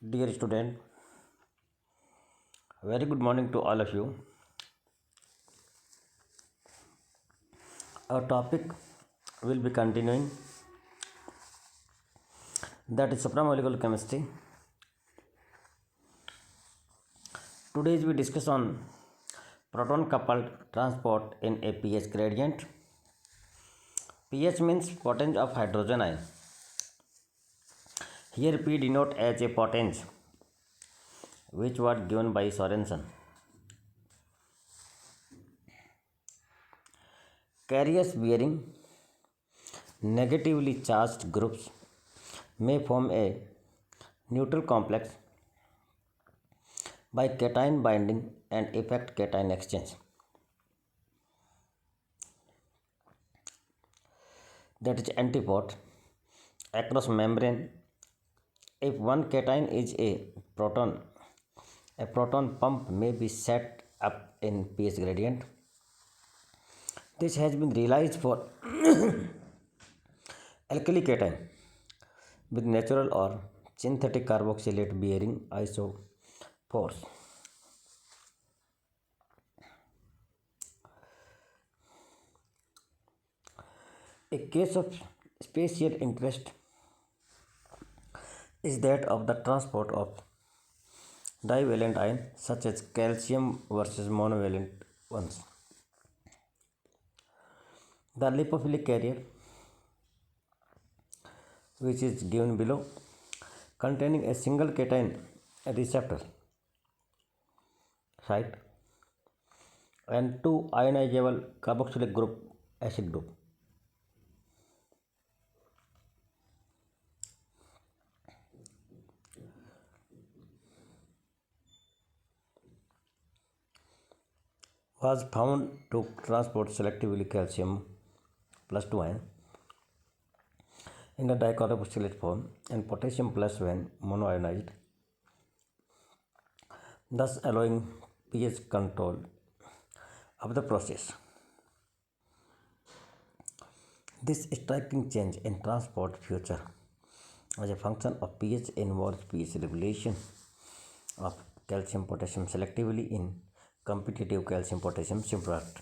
Dear student, very good morning to all of you. Our topic will be continuing, that is supramolecular chemistry. Today we discuss on proton coupled transport in a pH gradient. pH means potential of hydrogen ion. Here P denote as a potential which was given by Sorensen. Carriers bearing negatively charged groups may form a neutral complex by cation binding and effect cation exchange. That is antipode across membrane. If one cation is a proton pump may be set up in pH gradient. This has been realized for alkali cation with natural or synthetic carboxylate bearing isophores. A case of special interest is that of the transport of divalent ion such as calcium versus monovalent ones. The lipophilic carrier, which is given below, containing a single cation receptor site and two ionizable carboxylic group acid group. Was found to transport selectively calcium plus 2 ion in the dicarboxylate form and potassium plus when monoionized, thus allowing pH control of the process. This striking change in transport feature as a function of pH involves pH regulation of calcium potassium selectively in competitive calcium potassium symbiote.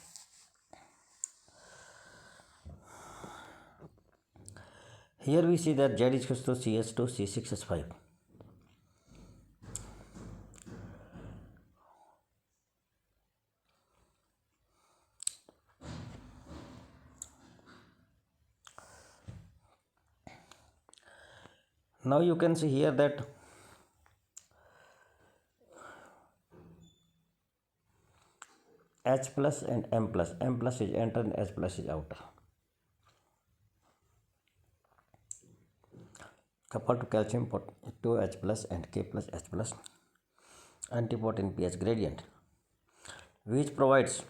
Here we see that Z is equals to CH2 C6H5. Now you can see here that H plus and M plus. M plus is enter and H plus is outer. Coupled to calcium 2H plus and K plus H plus. Antipode in pH gradient, which provides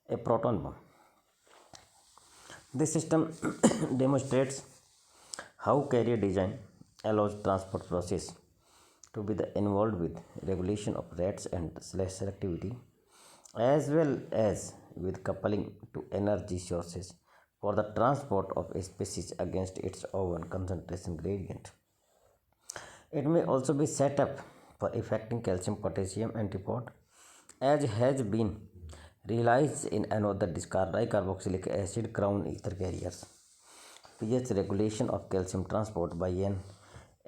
a proton bomb. This system demonstrates how carrier design allows transport process to be involved with regulation of rates and selectivity, as well as with coupling to energy sources for the transport of a species against its own concentration gradient. It may also be set up for affecting calcium potassium antipode, as has been realized in another dicarboxylic acid crown ether carriers. pH regulation of calcium transport by an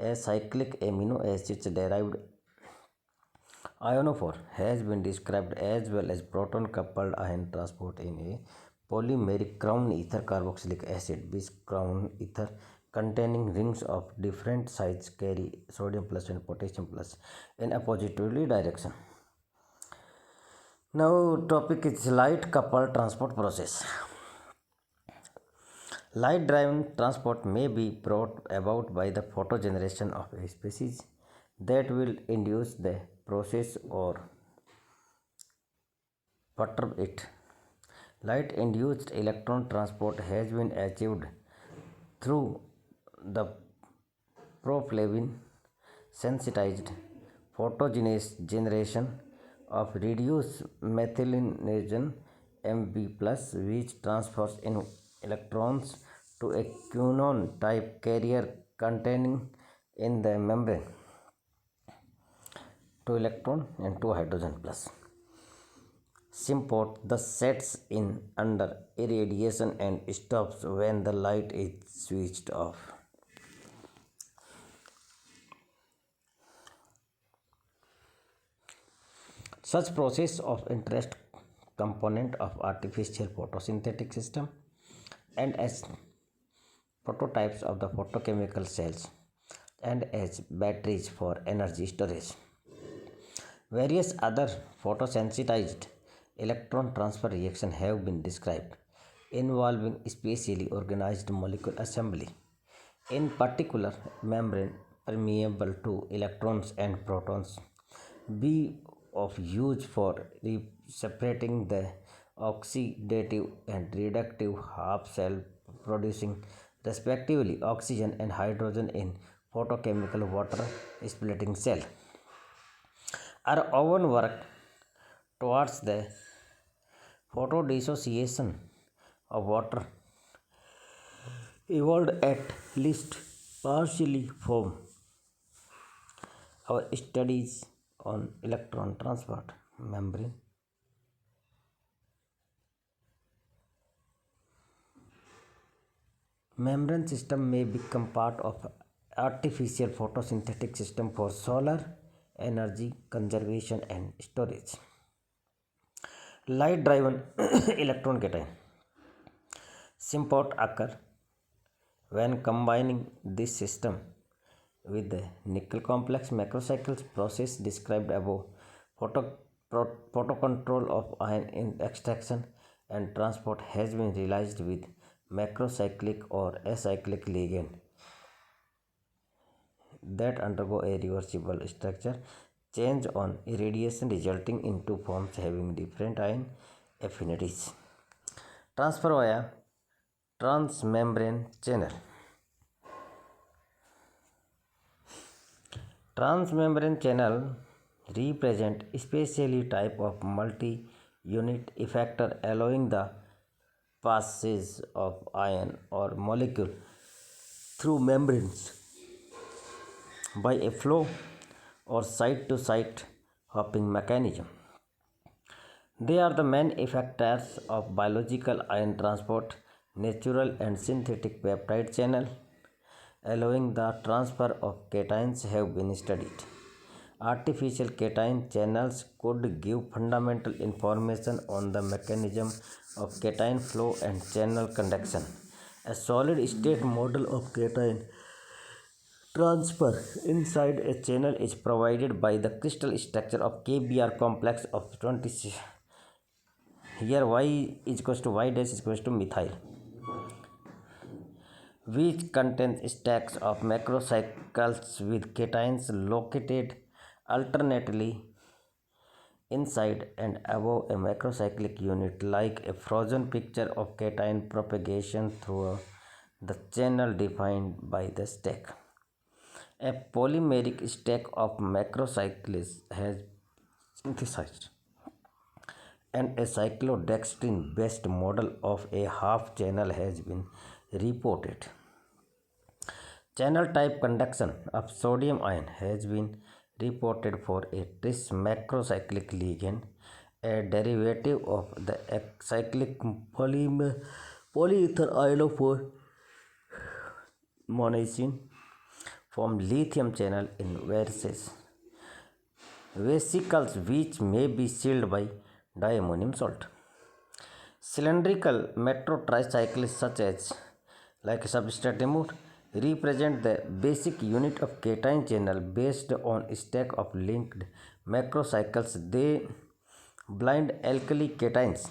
acyclic amino acid derived ionophore has been described, as well as proton coupled ion transport in a polymeric crown ether carboxylic acid, which crown ether containing rings of different size carry sodium plus and potassium plus in oppositely direction. Now topic is light coupled transport process. Light driven transport may be brought about by the photogeneration of a species that will induce the process or perturb it. Light induced electron transport has been achieved through the proflavin sensitized photogeneration of reduced methylenogen Mb plus, which transfers in electrons to a quinone type carrier containing in the membrane. 2 electron and 2 hydrogen plus. Symport thus sets in under irradiation and stops when the light is switched off. Such process of interest component of artificial photosynthetic system and as prototypes of the photochemical cells and as batteries for energy storage. Various other photosensitized electron transfer reactions have been described involving specially organized molecule assembly, in particular membrane permeable to electrons and protons, be of use for separating the oxidative and reductive half cell producing respectively oxygen and hydrogen in photochemical water splitting cell. Our own work towards the photodissociation of water evolved at least partially from our studies on electron transport membrane. Membrane system may become part of artificial photosynthetic system for solar energy conservation and storage. Light driven electron cation symport occur when combining this system with the nickel complex macrocycles process described above. Photocontrol of ion in extraction and transport has been realized with macrocyclic or acyclic ligand that undergo a reversible structure change on irradiation resulting in two forms having different ion affinities. Transfer via transmembrane channel. Transmembrane channel represent especially type of multi-unit effector allowing the passage of ion or molecule through membranes by a flow or site-to-site hopping mechanism. They are the main effectors of biological ion transport, natural and synthetic peptide channel, allowing the transfer of cations have been studied. Artificial cation channels could give fundamental information on the mechanism of cation flow and channel conduction. A solid state model of cation transfer inside a channel is provided by the crystal structure of KBr complex of 20. Here Y is equals to Y dash is equals to methyl, which contains stacks of macrocycles with cations located alternately inside and above a macrocyclic unit, like a frozen picture of cation propagation through the channel defined by the stack. A polymeric stack of macrocycles has synthesized and a cyclodextrin based model of a half channel has been reported. Channel type conduction of sodium ion has been reported for a tris macrocyclic ligand, a derivative of the cyclic polyether ionophore monoicine from lithium channel in vesicles which may be sealed by diammonium salt. Cylindrical metrotricycles such as like substratumur represent the basic unit of cation channel based on stack of linked macrocycles. They blind alkali cations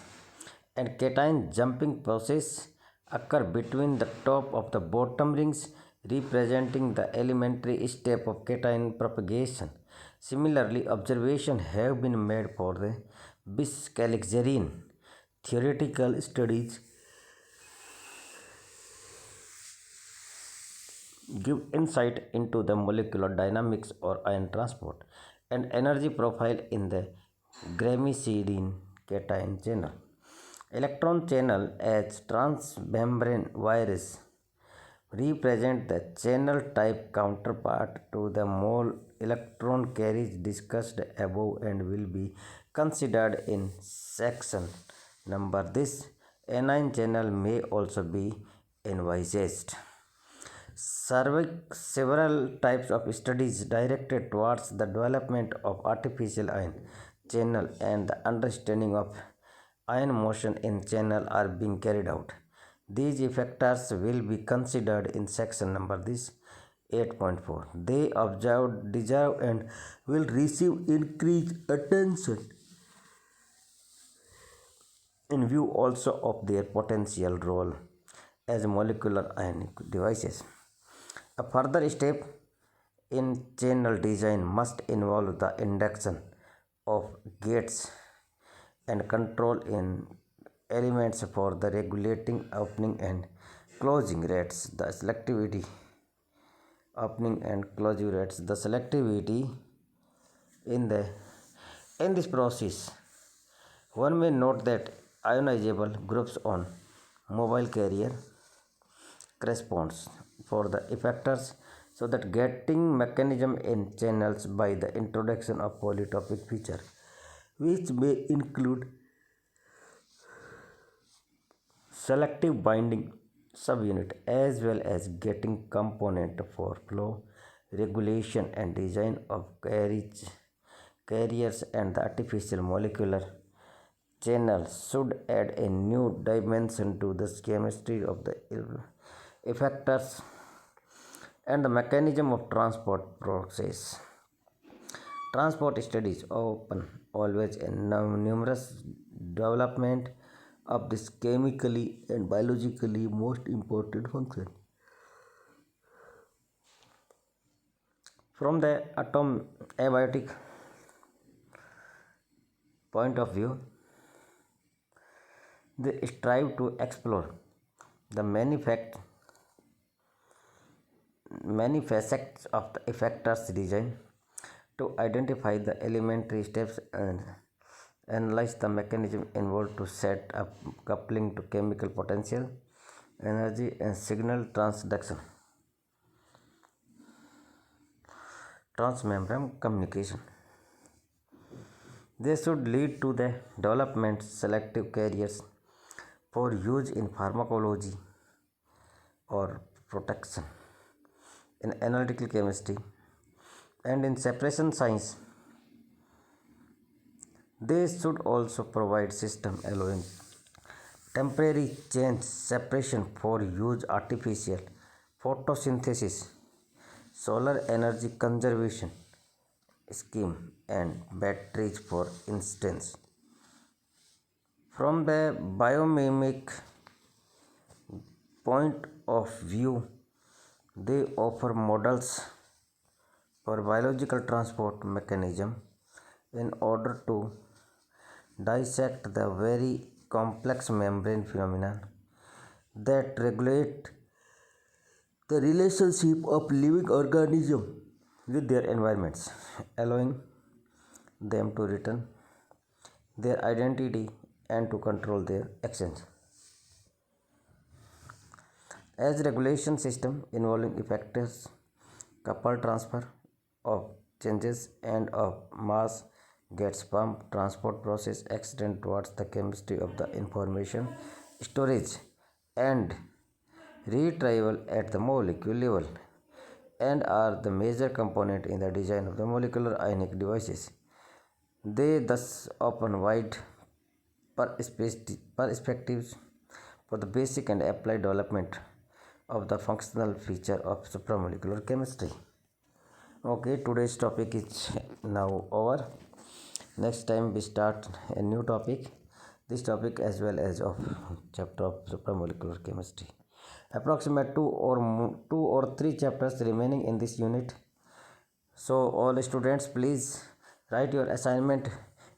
and cation jumping process occur between the top of the bottom rings, representing the elementary step of cation propagation. Similarly, observations have been made for the biscalixarine. Theoretical studies give insight into the molecular dynamics or ion transport and energy profile in the gramicidine cation channel. Electron channel as transmembrane wires represent the channel type counterpart to the mole electron carriage discussed above and will be considered in section number. This anion channel may also be envisaged. Several types of studies directed towards the development of artificial ion channel and the understanding of ion motion in channel are being carried out. These factors will be considered in section number this 8.4. They deserve and will receive increased attention in view also of their potential role as molecular ionic devices. A further step in channel design must involve the induction of gates and control in elements for the regulating opening and closing rates. The selectivity in the in this process, one may note that ionizable groups on mobile carrier corresponds for the effectors, so that gating mechanism in channels by the introduction of polytopic feature, which may include selective binding subunit as well as gating component for flow regulation and design of carriers, and the artificial molecular channel should add a new dimension to the chemistry of the effectors and the mechanism of transport process. Transport studies open always a numerous development of this chemically and biologically most important function. From the abiotic point of view, they strive to explore the many facets of the effectors design to identify the elementary steps and analyze the mechanism involved to set up coupling to chemical potential, energy and signal transduction, transmembrane communication. They should lead to the development selective carriers for use in pharmacology or protection, in analytical chemistry, and in separation science. They should also provide system allowing temporary chain separation for use artificial photosynthesis, solar energy conservation scheme and batteries for instance. From the biomimic point of view, they offer models for biological transport mechanism in order to dissect the very complex membrane phenomena that regulate the relationship of living organisms with their environments, allowing them to retain their identity and to control their actions. As regulation system involving effectors, coupled transfer of changes and of mass gets pumped, transport process extend towards the chemistry of the information storage and retrieval at the molecule level, and are the major component in the design of the molecular ionic devices. They thus open wide perspectives for the basic and applied development of the functional feature of supramolecular chemistry. Okay, today's topic is now over. Next time we start a new topic. This topic as well as of chapter of supramolecular chemistry. Approximate two or three chapters remaining in this unit. So all students, please write your assignment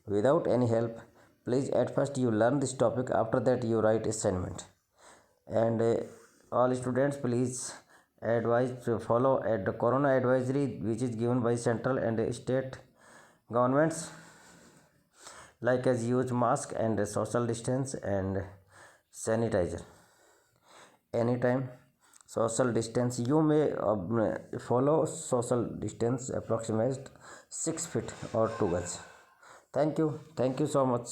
without any help. Please at first you learn this topic, after that you write assignment. And all students, please advise to follow at the corona advisory which is given by central and state governments, like as use mask and social distance and sanitizer anytime. social distance, you may follow social distance approximate 6 feet or 2 gaz. Thank you so much.